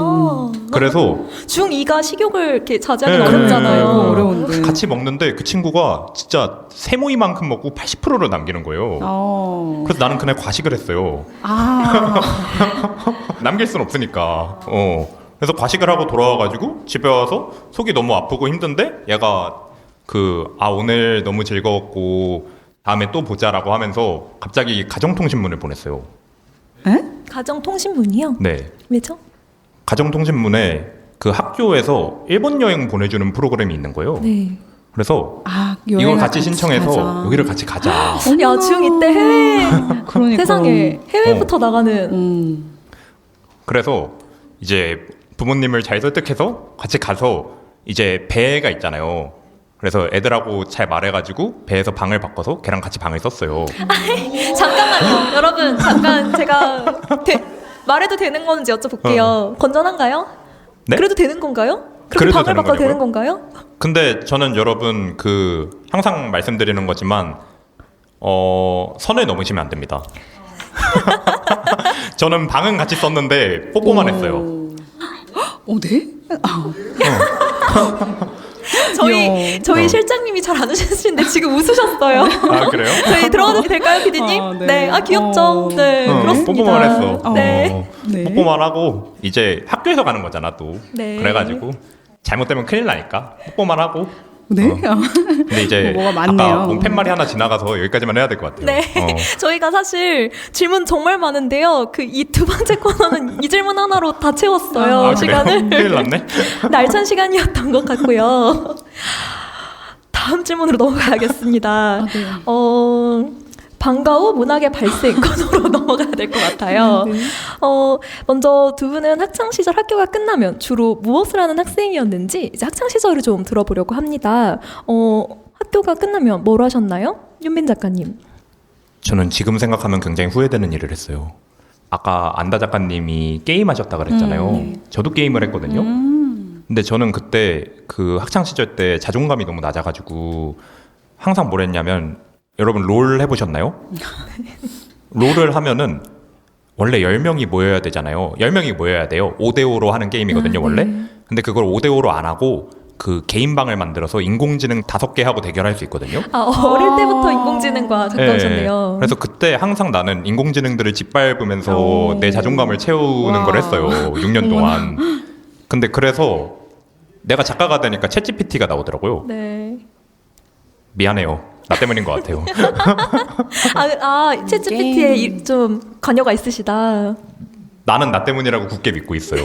그래서 중2가 식욕을 이렇게 자제하기 네, 어렵잖아요. 어려운데. 같이 먹는데 그 친구가 진짜 세모이만큼 먹고 80%를 남기는 거예요. 그래서 나는 그날 과식을 했어요. 남길 순 없으니까. 그래서 과식을 하고 돌아와가지고 집에 와서 속이 너무 아프고 힘든데 얘가 오늘 너무 즐거웠고 다음에 또 보자라고 하면서 갑자기 가정통신문을 보냈어요. 에? 가정통신문이요? 네. 왜죠? 가정통신문에 그 학교에서 일본 여행 보내주는 프로그램이 있는 거예요. 네. 그래서 여행을 이걸 같이 신청해서 가자. 여기를 같이 가자. 야, 중2 때 해외 그러니까. 세상에 해외부터 나가는 그래서 이제 부모님을 잘 설득해서 같이 가서 이제 배가 있잖아요. 그래서 애들하고 잘 말해가지고 배에서 방을 바꿔서 걔랑 같이 방을 썼어요. 잠깐만요. 여러분 잠깐 제가 말해도 되는 건지 여쭤볼게요. 건전한가요? 네? 그래도 되는 건가요? 그렇게 그래도 방을 되는 바꿔도 되는 거냐고요? 건가요? 근데 저는 여러분 항상 말씀드리는 거지만 선을 넘으시면 안 됩니다. 저는 방은 같이 썼는데 뽀뽀만 했어요. 네? 저희 실장님이 잘 안 웃으시는데 지금 웃으셨어요. 아 그래요? 저희 들어가도 될까요, 피디님? 네. 네. 귀엽죠? 네, 그렇습니다. 뽀뽀만 했어. 네. 네. 뽀뽀만 하고 이제 학교에서 가는 거잖아 또. 네. 그래가지고 잘못되면 큰일 나니까 뽀뽀만 하고. 네? 근데 이제 뭐가 많네요. 아까 팻말이 하나 지나가서 여기까지만 해야 될 것 같아요. 네. 저희가 사실 질문 정말 많은데요. 이 두 번째 코너는 이 질문 하나로 다 채웠어요. 그래요? 시간을. 큰일 났네. 날찬 시간이었던 것 같고요. 다음 질문으로 넘어가야겠습니다. 네. 방과 후 문학의 발생 코너로 넘어가야 될 것 같아요. 네. 먼저 두 분은 학창 시절 학교가 끝나면 주로 무엇을 하는 학생이었는지 이제 학창 시절을 좀 들어보려고 합니다. 학교가 끝나면 뭘 하셨나요? 윤빈 작가님. 저는 지금 생각하면 굉장히 후회되는 일을 했어요. 아까 안다 작가님이 게임하셨다 그랬잖아요. 네. 저도 게임을 했거든요. 근데 저는 그때 그 학창 시절 때 자존감이 너무 낮아가지고 항상 뭘 했냐면, 여러분 롤 해보셨나요? 롤을 하면은 원래 10명이 모여야 되잖아요. 10명이 모여야 돼요. 5대5로 하는 게임이거든요, 원래. 근데 그걸 5대5로 안 하고 그 개인방을 만들어서 인공지능 5개 하고 대결할 수 있거든요. 어릴 때부터 인공지능과 가까우셨네요. 그래서 그때 항상 나는 인공지능들을 짓밟으면서 내 자존감을 채우는 걸 했어요. 6년 동안. 근데 그래서 내가 작가가 되니까 챗GPT가 나오더라고요. 네. 미안해요. 나 때문인 것 같아요. 챗GPT에 좀 관여가 있으시다. 나는 나 때문이라고 굳게 믿고 있어요.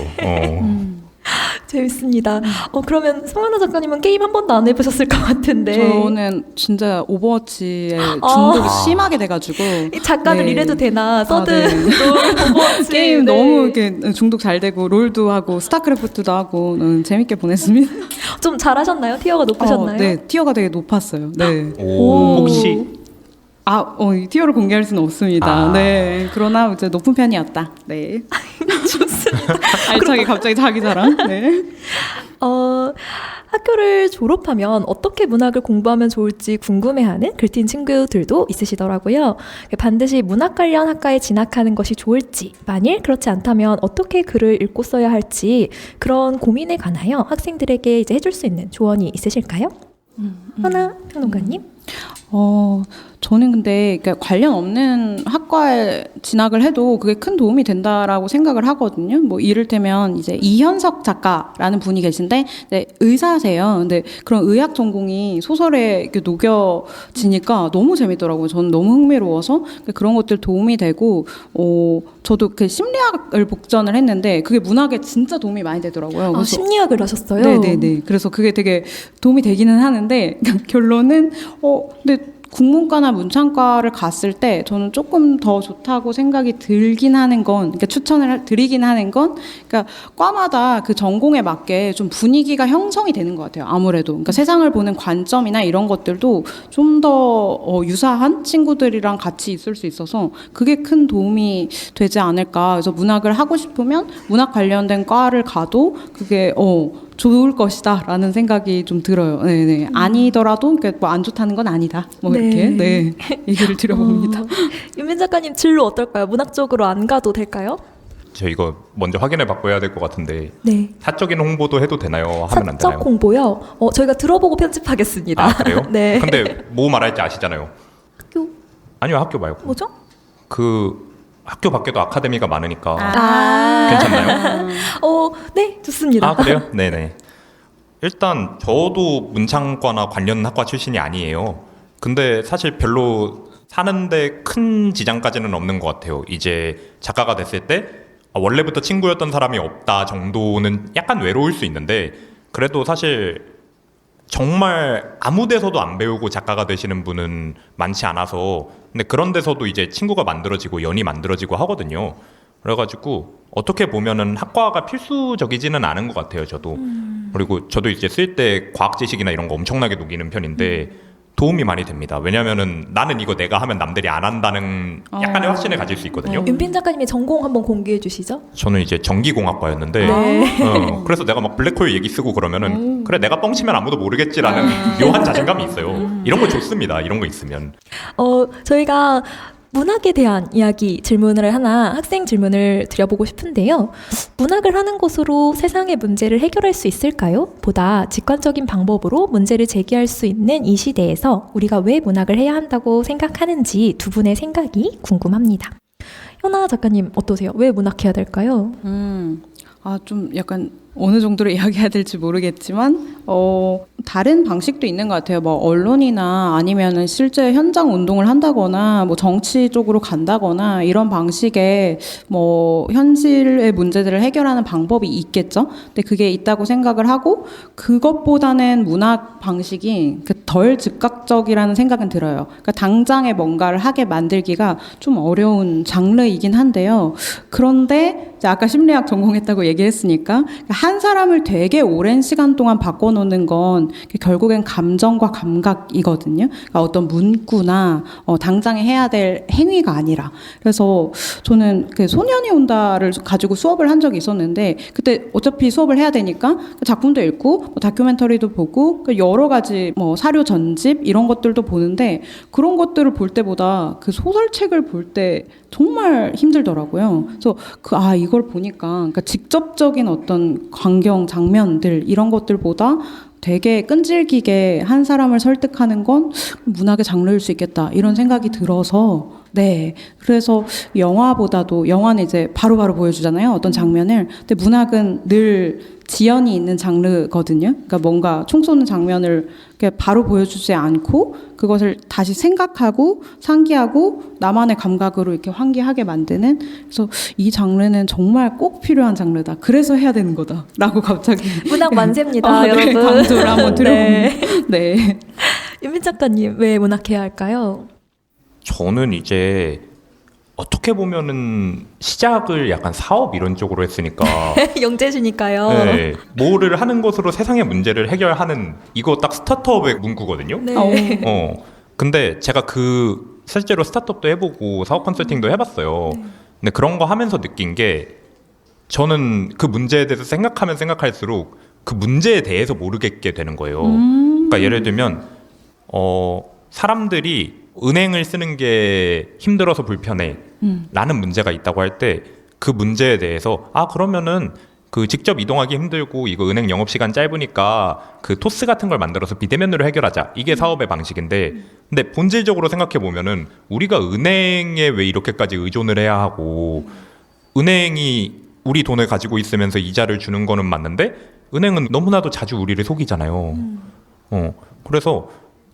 재밌습니다. 그러면 송하나 작가님은 게임 한 번도 안 해보셨을 것 같은데. 저는 진짜 오버워치에 중독이 심하게 돼가지고 이 작가들 네. 이래도 되나? 서든, 네. 롤, 오버워치. 게임 네. 너무 이렇게 중독 잘 되고 롤도 하고 스타크래프트도 하고 재밌게 보냈습니다. 좀 잘하셨나요? 티어가 높으셨나요? 네, 티어가 되게 높았어요. 네. 오, 혹시 이 티어를 공개할 수는 없습니다. 네. 그러나 이제 높은 편이었다. 네. 좋습니다. 알차게 갑자기 자기 자랑. 네. 학교를 졸업하면 어떻게 문학을 공부하면 좋을지 궁금해하는 글틴 친구들도 있으시더라고요. 반드시 문학 관련 학과에 진학하는 것이 좋을지, 만일 그렇지 않다면 어떻게 글을 읽고 써야 할지 그런 고민에 관하여 학생들에게 이제 해줄 수 있는 조언이 있으실까요? 하나 평론가님? 저는 근데 그러니까 관련 없는 학과에 진학을 해도 그게 큰 도움이 된다라고 생각을 하거든요. 뭐 이를테면 이제 이현석 작가라는 분이 계신데 의사세요. 근데 그런 의학 전공이 소설에 이렇게 녹여지니까 너무 재밌더라고요. 저는 너무 흥미로워서 그런 것들 도움이 되고 저도 그 심리학을 복전을 했는데 그게 문학에 진짜 도움이 많이 되더라고요. 심리학을 하셨어요? 네네네. 그래서 그게 되게 도움이 되기는 하는데 결론은 근데 국문과나 문창과를 갔을 때 저는 조금 더 좋다고 생각이 들긴 하는 건, 그러니까 추천을 드리긴 하는 건, 그러니까 과마다 그 전공에 맞게 좀 분위기가 형성이 되는 것 같아요. 아무래도. 그러니까 세상을 보는 관점이나 이런 것들도 좀 더 유사한 친구들이랑 같이 있을 수 있어서 그게 큰 도움이 되지 않을까. 그래서 문학을 하고 싶으면 문학 관련된 과를 가도 그게 좋을 것이다라는 생각이 좀 들어요. 네네. 아니더라도 뭐 안 좋다는 건 아니다. 뭐 이렇게 얘기를 드려봅니다. 윤민 작가님 진로 어떨까요? 문학 쪽으로 안 가도 될까요? 저 이거 먼저 확인을 받고 해야 될 것 같은데 네. 사적인 홍보도 해도 되나요? 하면 안 되나요? 사적 홍보요? 저희가 들어보고 편집하겠습니다. 아, 그래요? 네. 근데 뭐 말할지 아시잖아요. 학교 아니요, 학교 말고. 뭐죠? 그 학교 밖에도 아카데미가 많으니까 괜찮나요? 괜찮나요? 네, 좋습니다. 아, 그래요? 네네. 일단 저도 문창과나 관련 학과 출신이 아니에요. 근데 사실 별로 사는데 큰 지장까지는 없는 것 같아요. 이제 작가가 됐을 때 원래부터 친구였던 사람이 없다 정도는 약간 외로울 수 있는데, 그래도 사실 정말 아무 데서도 안 배우고 작가가 되시는 분은 많지 않아서, 근데 그런 데서도 이제 친구가 만들어지고 연이 만들어지고 하거든요. 그래가지고 어떻게 보면은 학과가 필수적이지는 않은 것 같아요, 저도. 그리고 저도 이제 쓸 때 과학 지식이나 이런 거 엄청나게 녹이는 편인데 도움이 많이 됩니다. 왜냐면은 나는 이거 내가 하면 남들이 안 한다는 약간의 확신을 가질 수 있거든요. 윤빈 작가님의 전공 한번 공개해 주시죠. 저는 이제 전기공학과였는데 그래서 내가 막 블랙홀 얘기 쓰고 그러면은 그래 내가 뻥치면 아무도 모르겠지라는 묘한 자신감이 있어요. 이런 거 좋습니다. 이런 거 있으면. 저희가 문학에 대한 이야기 질문을 하나 학생 질문을 드려보고 싶은데요. 문학을 하는 것으로 세상의 문제를 해결할 수 있을까요? 보다 직관적인 방법으로 문제를 제기할 수 있는 이 시대에서 우리가 왜 문학을 해야 한다고 생각하는지 두 분의 생각이 궁금합니다. 현아 작가님 어떠세요? 왜 문학해야 될까요? 좀 약간 어느 정도로 이야기해야 될지 모르겠지만 다른 방식도 있는 것 같아요. 뭐 언론이나 아니면은 실제 현장 운동을 한다거나 뭐 정치 쪽으로 간다거나 이런 방식의 뭐 현실의 문제들을 해결하는 방법이 있겠죠. 근데 그게 있다고 생각을 하고 그것보다는 문학 방식이 덜 즉각적이라는 생각은 들어요. 그러니까 당장에 뭔가를 하게 만들기가 좀 어려운 장르이긴 한데요. 그런데 이제 아까 심리학 전공했다고 얘기했으니까 한 사람을 되게 오랜 시간 동안 바꿔놓는 건 결국엔 감정과 감각이거든요. 그러니까 어떤 문구나 당장에 해야 될 행위가 아니라. 그래서 저는 그 소년이 온다를 가지고 수업을 한 적이 있었는데 그때 어차피 수업을 해야 되니까 작품도 읽고 뭐 다큐멘터리도 보고 여러 가지 뭐 사료 전집 이런 것들도 보는데 그런 것들을 볼 때보다 그 소설책을 볼 때 정말 힘들더라고요. 그래서 이걸 보니까 그러니까 직접적인 어떤 광경 장면들 이런 것들보다 되게 끈질기게 한 사람을 설득하는 건 문학의 장르일 수 있겠다 이런 생각이 들어서 네 그래서 영화보다도 영화는 이제 바로바로 보여주잖아요 어떤 장면을 근데 문학은 늘 지연이 있는 장르거든요. 그러니까 뭔가 총 쏘는 장면을 이렇게 바로 보여주지 않고 그것을 다시 생각하고 상기하고 나만의 감각으로 이렇게 환기하게 만드는 그래서 이 장르는 정말 꼭 필요한 장르다. 그래서 해야 되는 거다라고 갑자기 문학 만세입니다, 여러분. 네, 강조를 한번 드려봅니다. 네. 윤민 작가님 왜 문학해야 할까요? 저는 이제 어떻게 보면은 시작을 약간 사업 이런 쪽으로 했으니까 영재시니까요. 네, 뭐를 하는 것으로 세상의 문제를 해결하는 이거 딱 스타트업의 문구거든요. 네. 근데 제가 실제로 스타트업도 해보고 사업 컨설팅도 해봤어요. 근데 그런 거 하면서 느낀 게 저는 그 문제에 대해서 생각하면 생각할수록 그 문제에 대해서 모르겠게 되는 거예요. 그러니까 예를 들면 사람들이 은행을 쓰는 게 힘들어서 불편해 라는 문제가 있다고 할 때 그 문제에 대해서 그러면은 그 직접 이동하기 힘들고 이거 은행 영업시간 짧으니까 그 토스 같은 걸 만들어서 비대면으로 해결하자 이게 사업의 방식인데 근데 본질적으로 생각해 보면은 우리가 은행에 왜 이렇게까지 의존을 해야 하고 은행이 우리 돈을 가지고 있으면서 이자를 주는 거는 맞는데 은행은 너무나도 자주 우리를 속이잖아요. 그래서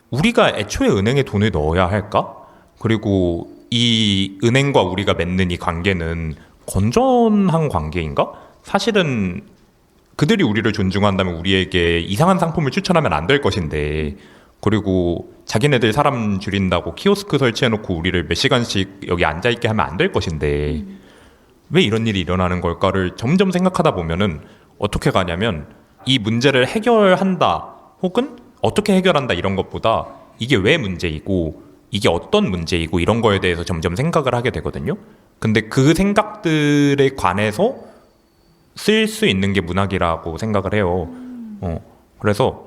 우리가 애초에 은행에 돈을 넣어야 할까? 그리고 이 은행과 우리가 맺는 이 관계는 건전한 관계인가? 사실은 그들이 우리를 존중한다면 우리에게 이상한 상품을 추천하면 안 될 것인데 그리고 자기네들 사람 줄인다고 키오스크 설치해놓고 우리를 몇 시간씩 여기 앉아있게 하면 안 될 것인데 왜 이런 일이 일어나는 걸까를 점점 생각하다 보면은 어떻게 가냐면 이 문제를 해결한다 혹은 어떻게 해결한다 이런 것보다 이게 왜 문제이고 이게 어떤 문제이고 이런 거에 대해서 점점 생각을 하게 되거든요. 근데 그 생각들에 관해서 쓸 수 있는 게 문학이라고 생각을 해요. 그래서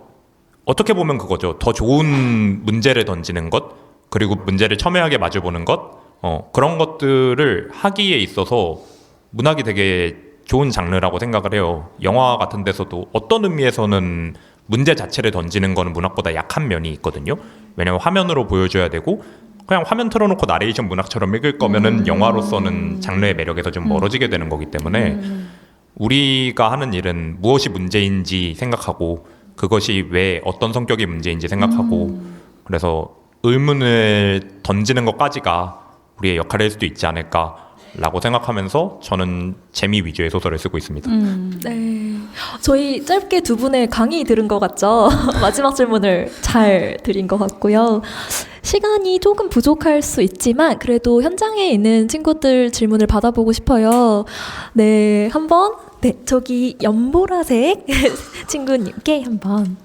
어떻게 보면 그거죠. 더 좋은 문제를 던지는 것 그리고 문제를 첨예하게 마주보는 것 그런 것들을 하기에 있어서 문학이 되게 좋은 장르라고 생각을 해요. 영화 같은 데서도 어떤 의미에서는 문제 자체를 던지는 거는 문학보다 약한 면이 있거든요. 왜냐면 화면으로 보여줘야 되고 그냥 화면 틀어놓고 나레이션 문학처럼 읽을 거면은 영화로서는 장르의 매력에서 좀 멀어지게 되는 거기 때문에 우리가 하는 일은 무엇이 문제인지 생각하고 그것이 왜 어떤 성격의 문제인지 생각하고 그래서 의문을 던지는 것까지가 우리의 역할일 수도 있지 않을까라고 생각하면서 저는 재미 위주의 소설을 쓰고 있습니다. 네. 저희 짧게 두 분의 강의 들은 것 같죠? 마지막 질문을 잘 드린 것 같고요. 시간이 조금 부족할 수 있지만 그래도 현장에 있는 친구들 질문을 받아보고 싶어요. 네, 한번 저기 연보라색 친구님께 한번.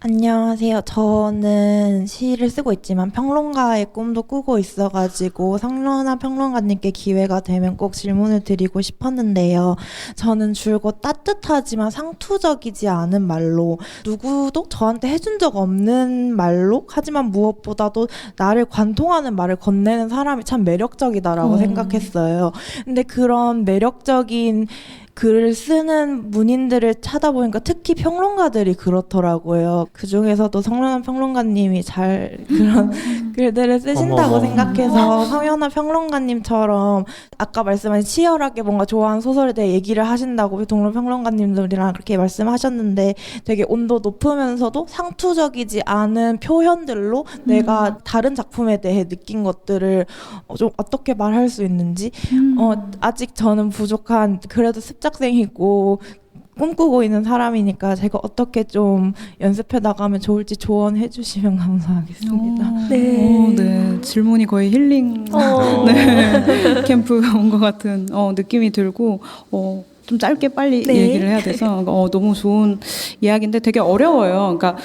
안녕하세요. 저는 시를 쓰고 있지만 평론가의 꿈도 꾸고 있어가지고 성련아 평론가님께 기회가 되면 꼭 질문을 드리고 싶었는데요. 저는 줄곧 따뜻하지만 상투적이지 않은 말로 누구도 저한테 해준 적 없는 말로 하지만 무엇보다도 나를 관통하는 말을 건네는 사람이 참 매력적이다라고 생각했어요. 근데 그런 매력적인 글을 쓰는 문인들을 찾아보니까 특히 평론가들이 그렇더라고요. 그 중에서도 성연아 평론가님이 잘 그런 글들을 쓰신다고 생각해서 성연아 평론가님처럼 아까 말씀하신 치열하게 뭔가 좋아하는 소설에 대해 얘기를 하신다고 동료 평론가님들이랑 그렇게 말씀하셨는데 되게 온도 높으면서도 상투적이지 않은 표현들로 내가 다른 작품에 대해 느낀 것들을 좀 어떻게 말할 수 있는지 아직 저는 부족한 그래도 습작생이고 꿈꾸고 있는 사람이니까 제가 어떻게 좀 연습해 나가면 좋을지 조언해 주시면 감사하겠습니다. 네. 질문이 거의 힐링 네. 캠프 온 것 같은 느낌이 들고 좀 짧게 빨리 네. 얘기를 해야 돼서 너무 좋은 이야기인데 되게 어려워요. 그러니까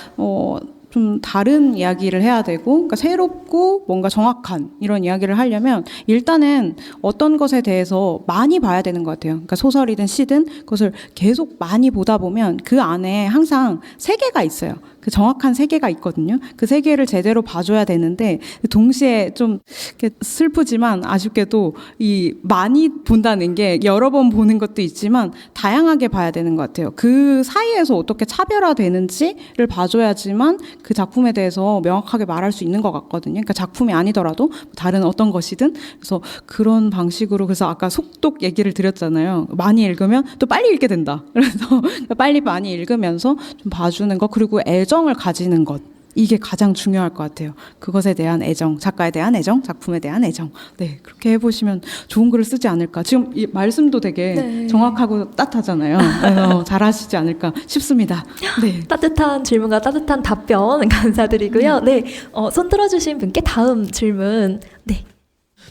좀 다른 이야기를 해야 되고, 그러니까 새롭고 뭔가 정확한 이런 이야기를 하려면 일단은 어떤 것에 대해서 많이 봐야 되는 것 같아요. 그러니까 소설이든 시든 그것을 계속 많이 보다 보면 그 안에 항상 세계가 있어요. 그 정확한 세계가 있거든요. 그 세계를 제대로 봐줘야 되는데 동시에 좀 슬프지만 아쉽게도 이 많이 본다는 게 여러 번 보는 것도 있지만 다양하게 봐야 되는 것 같아요. 그 사이에서 어떻게 차별화되는지를 봐줘야지만 그 작품에 대해서 명확하게 말할 수 있는 것 같거든요. 그러니까 작품이 아니더라도 다른 어떤 것이든 그래서 그런 방식으로 그래서 아까 속독 얘기를 드렸잖아요. 많이 읽으면 또 빨리 읽게 된다. 그래서 빨리 많이 읽으면서 좀 봐주는 것 그리고 애정을 가지는 것 이게 가장 중요할 것 같아요. 그것에 대한 애정, 작가에 대한 애정, 작품에 대한 애정. 네, 그렇게 해보시면 좋은 글을 쓰지 않을까. 지금 이 말씀도 되게 네. 정확하고 따뜻하잖아요. 그래서 잘하시지 않을까 싶습니다. 네. 따뜻한 질문과 따뜻한 답변 감사드리고요. 네, 손 들어주신 분께 다음 질문. 네.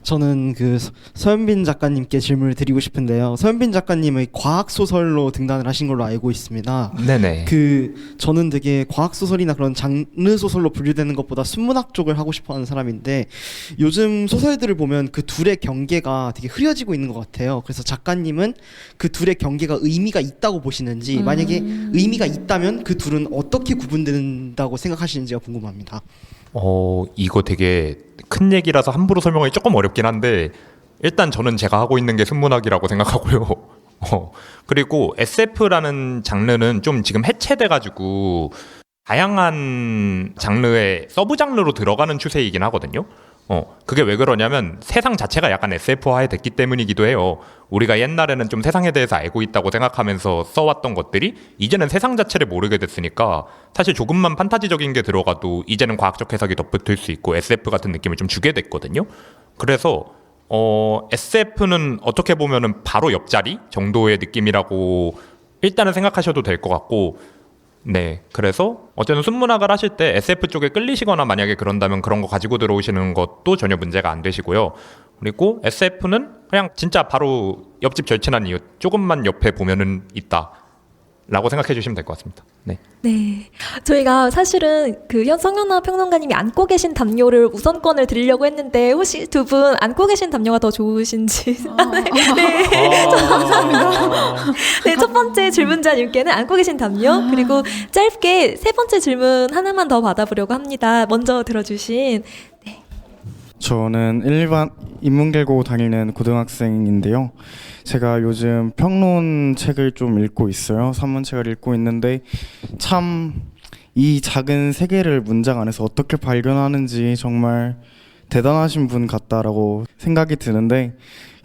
저는 그 서현빈 작가님께 질문을 드리고 싶은데요. 서현빈 작가님의 과학 소설로 등단을 하신 걸로 알고 있습니다. 네네. 저는 되게 과학 소설이나 그런 장르 소설로 분류되는 것보다 순문학 쪽을 하고 싶어하는 사람인데 요즘 소설들을 보면 그 둘의 경계가 되게 흐려지고 있는 것 같아요. 그래서 작가님은 그 둘의 경계가 의미가 있다고 보시는지 만약에 의미가 있다면 그 둘은 어떻게 구분된다고 생각하시는지가 궁금합니다. 이거 되게 큰 얘기라서 함부로 설명하기 조금 어렵긴 한데 일단 저는 제가 하고 있는 게 순문학이라고 생각하고요. 그리고 SF라는 장르는 좀 지금 해체돼가지고 다양한 장르의 서브 장르로 들어가는 추세이긴 하거든요. 그게 왜 그러냐면 세상 자체가 약간 SF화해 됐기 때문이기도 해요. 우리가 옛날에는 좀 세상에 대해서 알고 있다고 생각하면서 써왔던 것들이 이제는 세상 자체를 모르게 됐으니까 사실 조금만 판타지적인 게 들어가도 이제는 과학적 해석이 덧붙을 수 있고 SF 같은 느낌을 좀 주게 됐거든요. 그래서 SF는 어떻게 보면은 바로 옆자리 정도의 느낌이라고 일단은 생각하셔도 될 것 같고 네, 그래서 어쨌든 순문학을 하실 때 SF 쪽에 끌리시거나 만약에 그런다면 그런 거 가지고 들어오시는 것도 전혀 문제가 안 되시고요. 그리고 SF는 그냥 진짜 바로 옆집 절친한 이웃 조금만 옆에 보면은 있다 라고 생각해 주시면 될 것 같습니다. 네. 네. 저희가 사실은 그 성현아 평론가님이 안고 계신 담요를 우선권을 드리려고 했는데 혹시 두 분 안고 계신 담요가 더 좋으신지. 네. 감사합니다. 네, 첫 번째 질문자님께는 안고 계신 담요 그리고 짧게 세 번째 질문 하나만 더 받아보려고 합니다. 먼저 들어주신 저는 일반 인문계고 다니는 고등학생인데요. 제가 요즘 평론 책을 좀 읽고 있어요. 산문책을 읽고 있는데 참 이 작은 세계를 문장 안에서 어떻게 발견하는지 정말 대단하신 분 같다라고 생각이 드는데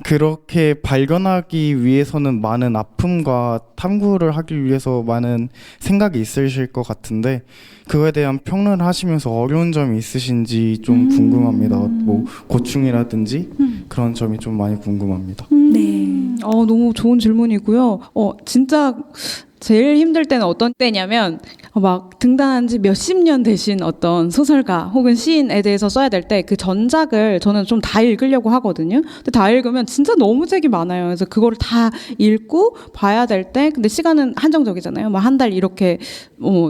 그렇게 발견하기 위해서는 많은 아픔과 탐구를 하기 위해서 많은 생각이 있으실 것 같은데 그거에 대한 평론을 하시면서 어려운 점이 있으신지 좀 궁금합니다. 뭐 고충이라든지 그런 점이 좀 많이 궁금합니다. 네. 너무 좋은 질문이고요. 진짜 제일 힘들 때는 어떤 때냐면 막 등단한 지 몇십 년 되신 어떤 소설가 혹은 시인에 대해서 써야 될 때 그 전작을 저는 좀 다 읽으려고 하거든요. 근데 다 읽으면 진짜 너무 책이 많아요. 그래서 그거를 다 읽고 봐야 될 때 근데 시간은 한정적이잖아요. 막 한 달 이렇게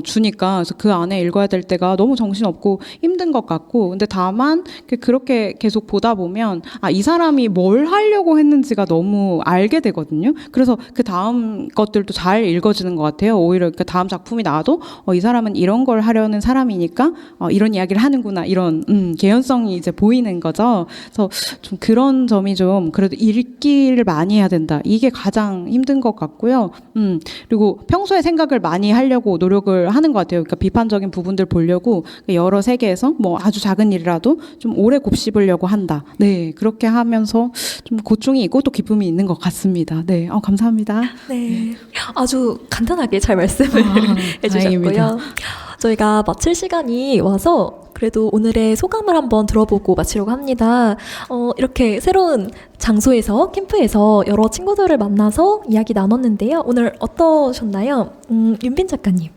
주니까 그래서 그 안에 읽어야 될 때가 너무 정신없고 힘든 것 같고 근데 다만 그렇게 계속 보다 보면 이 사람이 뭘 하려고 했는지가 너무 알게 되거든요. 그래서 그 다음 것들도 잘 읽어지는 것 같아요. 오히려 그 다음 작품이 나와도 이 사람은 이런 걸 하려는 사람이니까 이런 이야기를 하는구나 이런 개연성이 이제 보이는 거죠. 그래서 좀 그런 점이 좀 그래도 읽기를 많이 해야 된다. 이게 가장 힘든 것 같고요. 그리고 평소에 생각을 많이 하려고 노력을 하는 것 같아요. 그러니까 비판적인 부분들 보려고 여러 세계에서 뭐 아주 작은 일이라도 좀 오래 곱씹으려고 한다. 네, 그렇게 하면서 좀 고충이 있고 또 기쁨이 있는 것 같습니다. 네, 감사합니다. 네. 아주 간단하게 잘 말씀을 해주셨고요. 다행입니다. 저희가 마칠 시간이 와서 그래도 오늘의 소감을 한번 들어보고 마치려고 합니다. 이렇게 새로운 장소에서, 캠프에서 여러 친구들을 만나서 이야기 나눴는데요. 오늘 어떠셨나요? 윤빈 작가님.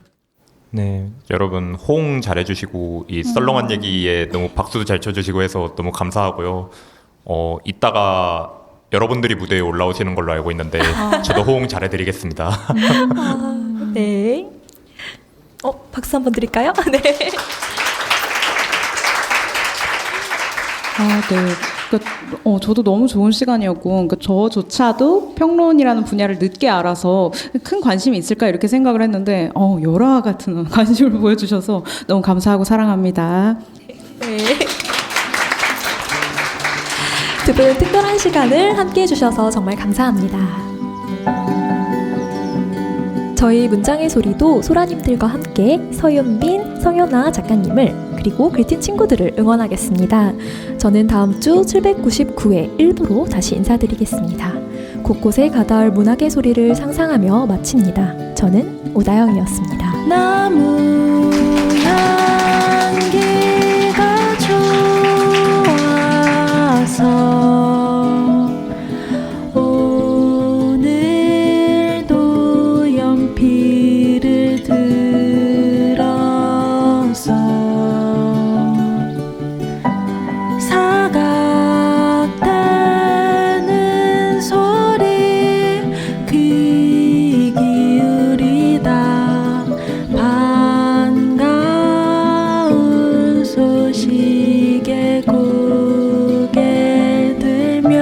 네, 여러분 호응 잘해주시고 이 썰렁한 얘기에 너무 박수도 잘 쳐주시고 해서 너무 감사하고요. 이따가 여러분들이 무대에 올라오시는 걸로 알고 있는데 저도 호응 잘해드리겠습니다. 네. 박수 한번 드릴까요? 네. 네. 저도 너무 좋은 시간이었고, 저조차도 평론이라는 분야를 늦게 알아서 큰 관심이 있을까 이렇게 생각을 했는데, 열화 같은 관심을 보여주셔서 너무 감사하고 사랑합니다. 네. 두 분 특별한 시간을 함께 해주셔서 정말 감사합니다. 저희 문장의 소리도 소라님들과 함께 서윤빈, 성현아 작가님을 그리고 글팀 친구들을 응원하겠습니다. 저는 다음 주 799회 1부로 다시 인사드리겠습니다. 곳곳에 가닿을 문학의 소리를 상상하며 마칩니다. 저는 오다영이었습니다. 나무 향기가 좋아서 오늘도 연필을 들어서 사각대는 소리 귀 기울이다 반가운 소식에 고개 들면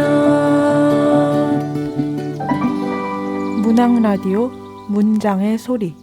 문학 라디오 문장의 소리